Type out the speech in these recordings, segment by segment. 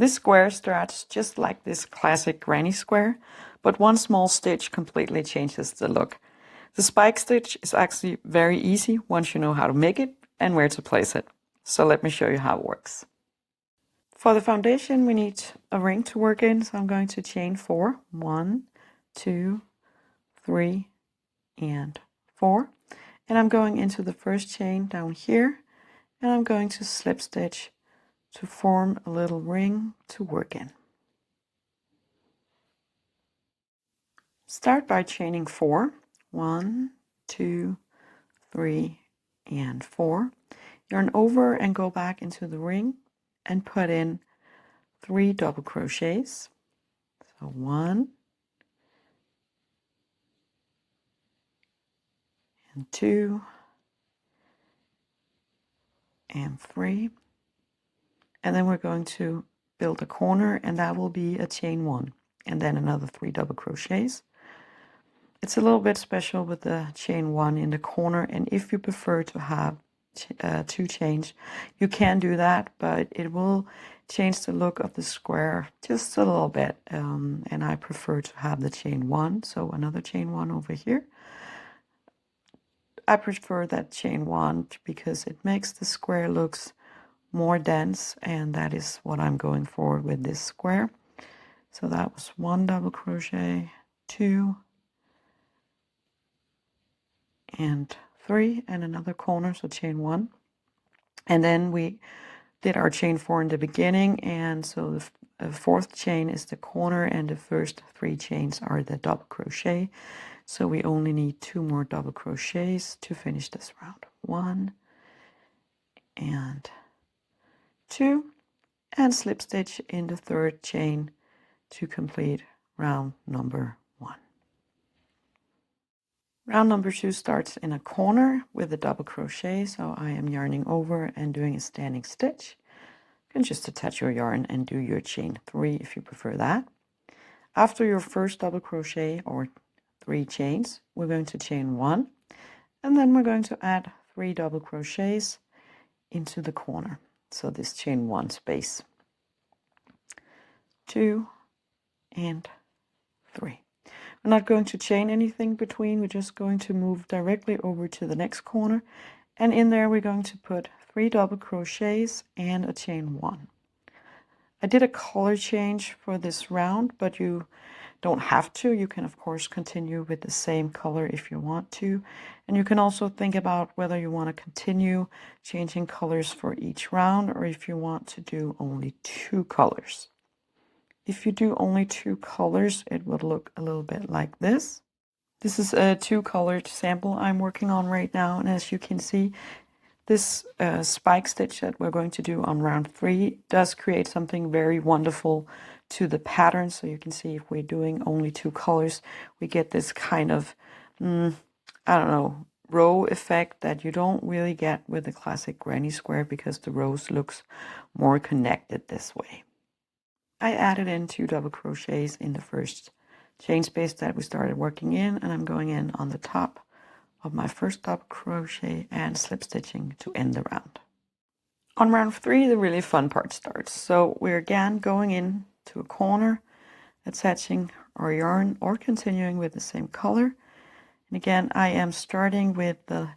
This square starts just like this classic granny square, but one small stitch completely changes the look. The spike stitch is actually very easy once you know how to make it and where to place it. So let me show you how it works. For the foundation, we need a ring to work in, so I'm going to chain 4. 1, 2, 3, and 4. And I'm going into the first chain down here, and I'm going to slip stitch to form a little ring to work in. Start by chaining 4. 1, 2, 3, and 4. Yarn over and go back into the ring and put in 3 double crochets. So 1 and 2 and 3. And then we're going to build a corner, and that will be a chain 1 and then another 3 double crochets. It's a little bit special with the chain 1 in the corner, and if you prefer to have 2 chains, you can do that, but it will change the look of the square just a little bit, and I prefer to have the chain 1, so another chain 1 over here. I prefer that chain 1 because it makes the square looks more dense, and that is what I'm going for with this square. So that was 1 double crochet, 2 and 3, and another corner, so chain 1. And then we did our chain 4 in the beginning, and so the fourth chain is the corner, and the first 3 chains are the double crochet. So we only need 2 more double crochets to finish this round. 1 and 2, and slip stitch in the third chain to complete round number 1. Round number 2 starts in a corner with a double crochet, so I am yarning over and doing a standing stitch. You can just attach your yarn and do your chain 3 if you prefer that. After your first double crochet or 3 chains, we're going to chain 1, and then we're going to add 3 double crochets into the corner, so this chain 1 space. 2 and 3. We're not going to chain anything between, we're just going to move directly over to the next corner, and in there we're going to put 3 double crochets and a chain 1. I did a color change for this round, but you don't have to. You can of course continue with the same color if you want to, and you can also think about whether you want to continue changing colors for each round or if you want to do only 2 colors. If you do only 2 colors, it would look a little bit like this. This is a 2-colored sample I'm working on right now, and as you can see, this spike stitch that we're going to do on round 3 does create something very wonderful to the pattern. So you can see if we're doing only 2 colors, we get this kind of, I don't know, row effect that you don't really get with the classic granny square because the rows looks more connected this way. I added in 2 double crochets in the first chain space that we started working in, and I'm going in on the top of my first double crochet and slip stitching to end the round. On round 3, the really fun part starts. So we're again going in to a corner, attaching our yarn or continuing with the same color. And again, I am starting with the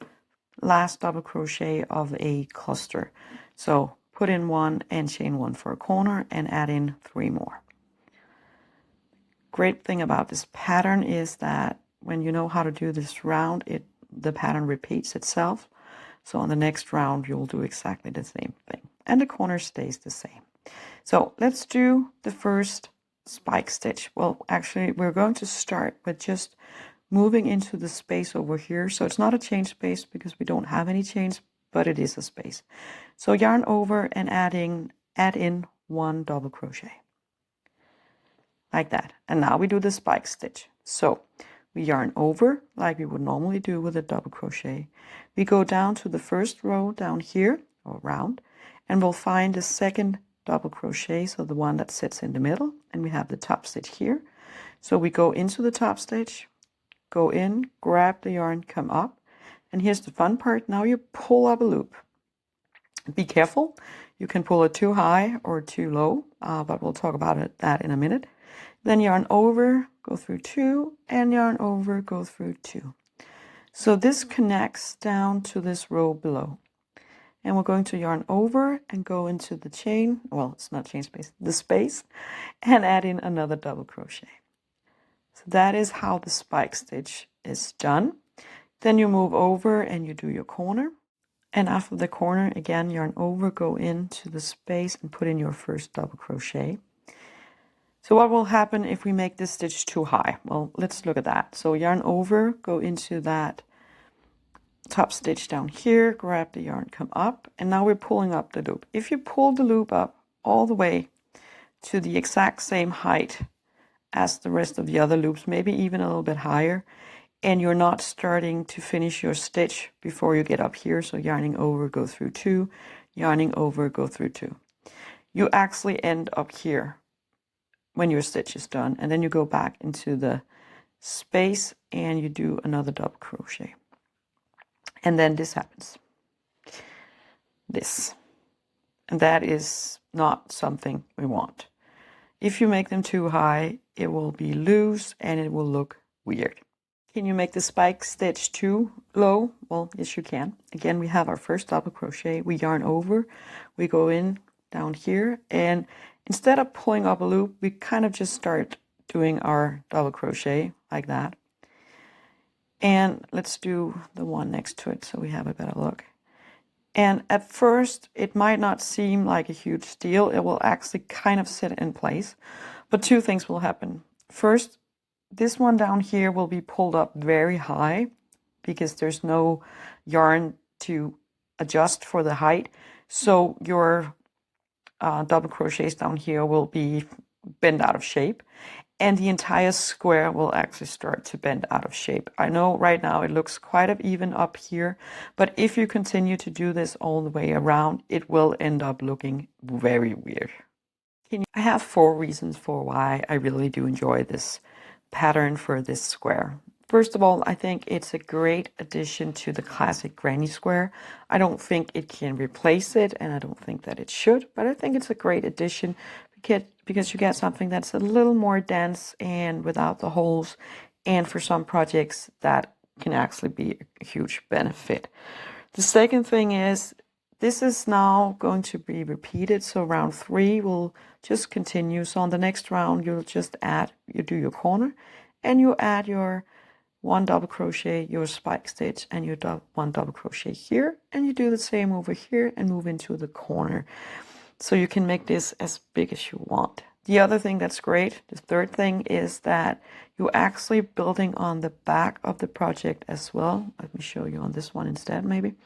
last double crochet of a cluster. So put in 1 and chain 1 for a corner and add in 3 more. Great thing about this pattern is that when you know how to do this round, the pattern repeats itself. So on the next round, you'll do exactly the same thing. And the corner stays the same. So let's do the first spike stitch. Well, actually, we're going to start with just moving into the space over here. So it's not a chain space because we don't have any chains, but it is a space. So yarn over and add in 1 double crochet. Like that. And now we do the spike stitch. So we yarn over like we would normally do with a double crochet. We go down to the first row down here, or round, and we'll find the second double crochet, so the one that sits in the middle, and we have the top stitch here. So we go into the top stitch, go in, grab the yarn, come up, and here's the fun part. Now you pull up a loop. Be careful, You can pull it too high or too low, but we'll talk about that in a minute. Then yarn over, go through 2, and yarn over, go through 2. So this connects down to this row below. And we're going to yarn over and go into the chain, well, it's not chain space, the space, and add in another double crochet. So that is how the spike stitch is done. Then you move over and you do your corner. And after the corner, again, yarn over, go into the space and put in your first double crochet. So what will happen if we make this stitch too high? Well, let's look at that. So yarn over, go into that top stitch down here, grab the yarn, come up, and now we're pulling up the loop. If you pull the loop up all the way to the exact same height as the rest of the other loops, maybe even a little bit higher, and you're not starting to finish your stitch before you get up here, so yarning over, go through 2, yarning over, go through 2. You actually end up here when your stitch is done, and then you go back into the space and you do another double crochet. And then this happens. This. And that is not something we want. If you make them too high, it will be loose and it will look weird. Can you make the spike stitch too low? Well, yes, you can. Again, we have our first double crochet. We yarn over, we go in down here, and instead of pulling up a loop, we kind of just start doing our double crochet like that. And let's do the one next to it so we have a better look. And at first, it might not seem like a huge deal. It will actually kind of sit in place. But two things will happen. First, this one down here will be pulled up very high because there's no yarn to adjust for the height. So your double crochets down here will be bent out of shape. And the entire square will actually start to bend out of shape. I know right now it looks quite even up here, but if you continue to do this all the way around, it will end up looking very weird. I have 4 reasons for why I really do enjoy this pattern for this square. First of all, I think it's a great addition to the classic granny square. I don't think it can replace it, and I don't think that it should, but I think it's a great addition because you get something that's a little more dense and without the holes, and for some projects that can actually be a huge benefit. The second thing is this is now going to be repeated, so round 3 will just continue. So on the next round you'll just add, you do your corner and you add your 1 double crochet, your spike stitch, and your 1 double crochet here, and you do the same over here and move into the corner. So you can make this as big as you want. The other thing that's great, the third thing, is that you're actually building on the back of the project as well. Let me show you on this one instead, maybe.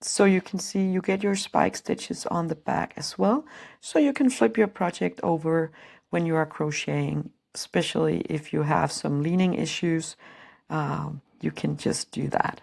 So you can see you get your spike stitches on the back as well. So you can flip your project over when you are crocheting, especially if you have some leaning issues. You can just do that.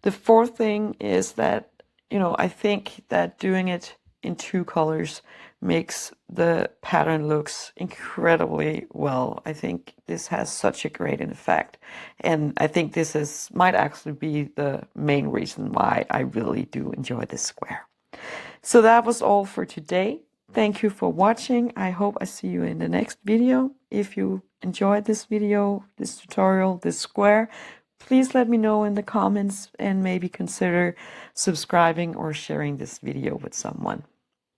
The fourth thing is that, I think that doing it in 2 colors makes the pattern looks incredibly well. I think this has such a great effect, and I think this might actually be the main reason why I really do enjoy this square. So that was all for today. Thank you for watching. I hope I see you in the next video. If you enjoyed this video, this tutorial, this square, please let me know in the comments and maybe consider subscribing or sharing this video with someone.